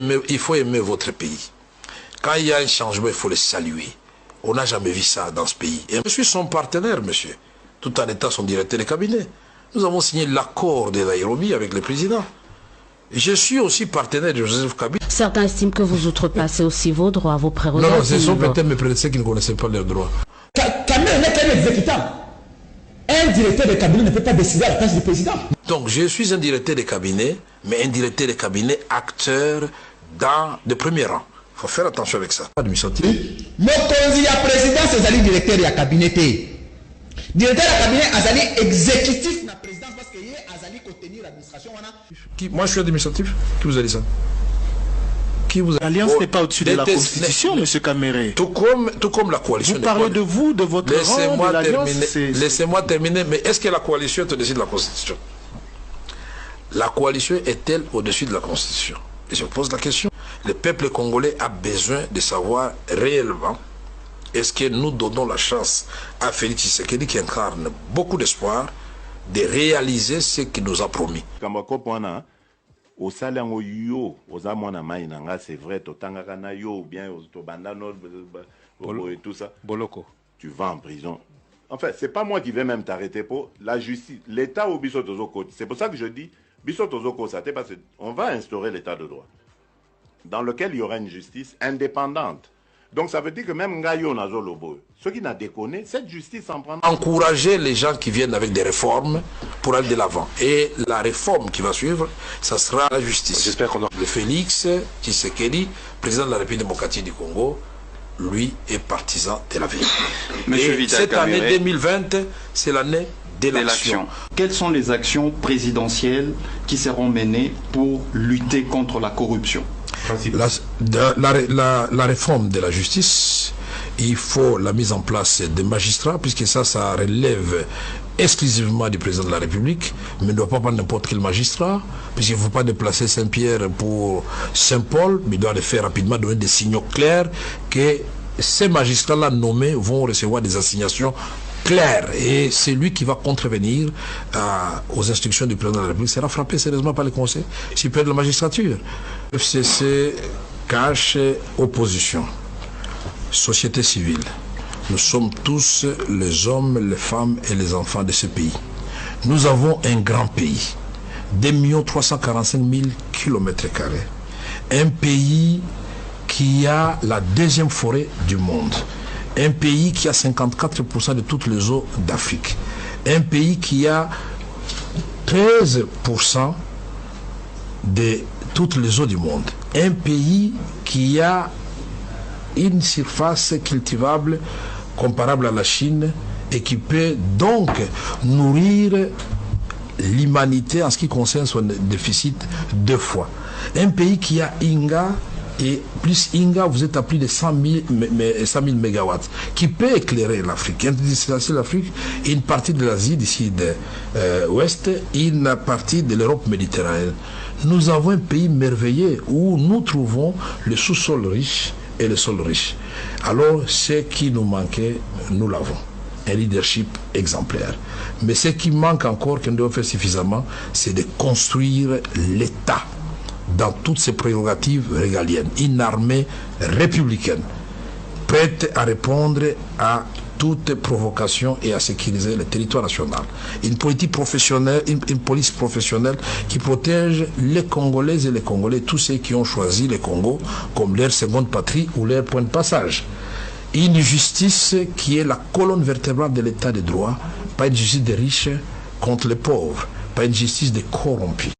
Mais il faut aimer votre pays. Quand il y a un changement, il faut le saluer. On n'a jamais vu ça dans ce pays. Et je suis son partenaire, monsieur, tout en étant son directeur de cabinet. Nous avons signé l'accord de Nairobi avec le président. Je suis aussi partenaire de Joseph Kabila. Certains estiment que vous outrepassez aussi vos droits, vos prérogatives. Non, ce sont peut-être mes prédécesseurs qui ne connaissaient pas leurs droits. Kabila n'est qu'un exécutant. Un directeur de cabinet ne peut pas décider à la place du président. Donc, je suis un directeur de cabinet, mais un directeur de cabinet acteur de premier rang. Il faut faire attention avec ça. Administratif. Mais quand il y a président, c'est le directeur de cabinet. Directeur de cabinet, c'est exécutif de la présidence parce qu'il y a contenir l'administration. Moi, je suis administratif. Qui vous a dit ça? L'Alliance n'est pas au-dessus de la Constitution, M. Kamere. Tout comme la coalition. Vous parlez de vous, de votre rang, de l'Alliance. Laissez-moi terminer. Mais est-ce que la coalition est au-dessus de la Constitution? La coalition est-elle au-dessus de la Constitution? Et je pose la question. Le peuple congolais a besoin de savoir réellement est-ce que nous donnons la chance à Félix Tshisekedi, qui incarne beaucoup d'espoir, de réaliser ce qu'il nous a promis. C'est vrai, tout ça. Boloko. Tu vas en prison. En fait, c'est pas moi qui vais même t'arrêter pour la justice. L'État au Bissotozoko. C'est pour ça que je dis, Bissotozoko, ça t'est passé. On va instaurer l'État de droit, dans lequel il y aura une justice indépendante. Donc ça veut dire que même Ngayo Nazolobo, ceux qui n'ont déconné, cette justice en prend. Encourager les gens qui viennent avec des réformes pour aller de l'avant. Et la réforme qui va suivre, ça sera la justice. J'espère qu'on aura... Le Félix Tshisekedi, président de la République démocratique du Congo, lui est partisan de la vérité. Et cette année 2020, c'est l'année de l'action. Quelles sont les actions présidentielles qui seront menées pour lutter contre la corruption? La réforme de la justice, il faut la mise en place des magistrats, puisque ça relève exclusivement du président de la République, mais ne doit pas prendre n'importe quel magistrat, puisqu'il ne faut pas déplacer Saint-Pierre pour Saint-Paul, mais il doit le faire rapidement, donner des signaux clairs que ces magistrats-là nommés vont recevoir des assignations claires, et c'est lui qui va contrevenir aux instructions du président de la République. Sera frappé sérieusement par le Conseil supérieur de la magistrature. FCC cache opposition, société civile. Nous sommes tous les hommes, les femmes et les enfants de ce pays. Nous avons un grand pays, 2 345 000 km². Un pays qui a la deuxième forêt du monde. Un pays qui a 54% de toutes les eaux d'Afrique. Un pays qui a 13% de toutes les eaux du monde. Un pays qui a une surface cultivable comparable à la Chine et qui peut donc nourrir l'humanité en ce qui concerne son déficit 2 fois. Un pays qui a Inga, et plus Inga, vous êtes à plus de 100 000 mégawatts, qui peut éclairer l'Afrique. L'Afrique, une partie de l'Asie d'ici de ouest, une partie de l'Europe méditerranéenne. Nous avons un pays merveilleux où nous trouvons le sous-sol riche et le sol riche. Alors, ce qui nous manquait, nous l'avons. Un leadership exemplaire. Mais ce qui manque encore, qu'on doit faire suffisamment, c'est de construire l'État dans toutes ses prérogatives régaliennes. Une armée républicaine prête à répondre à toute provocation et à sécuriser le territoire national. Une politique professionnelle, une police professionnelle qui protège les Congolaises et les Congolais, tous ceux qui ont choisi le Congo comme leur seconde patrie ou leur point de passage. Une justice qui est la colonne vertébrale de l'état de droit, pas une justice des riches contre les pauvres, pas une justice des corrompus.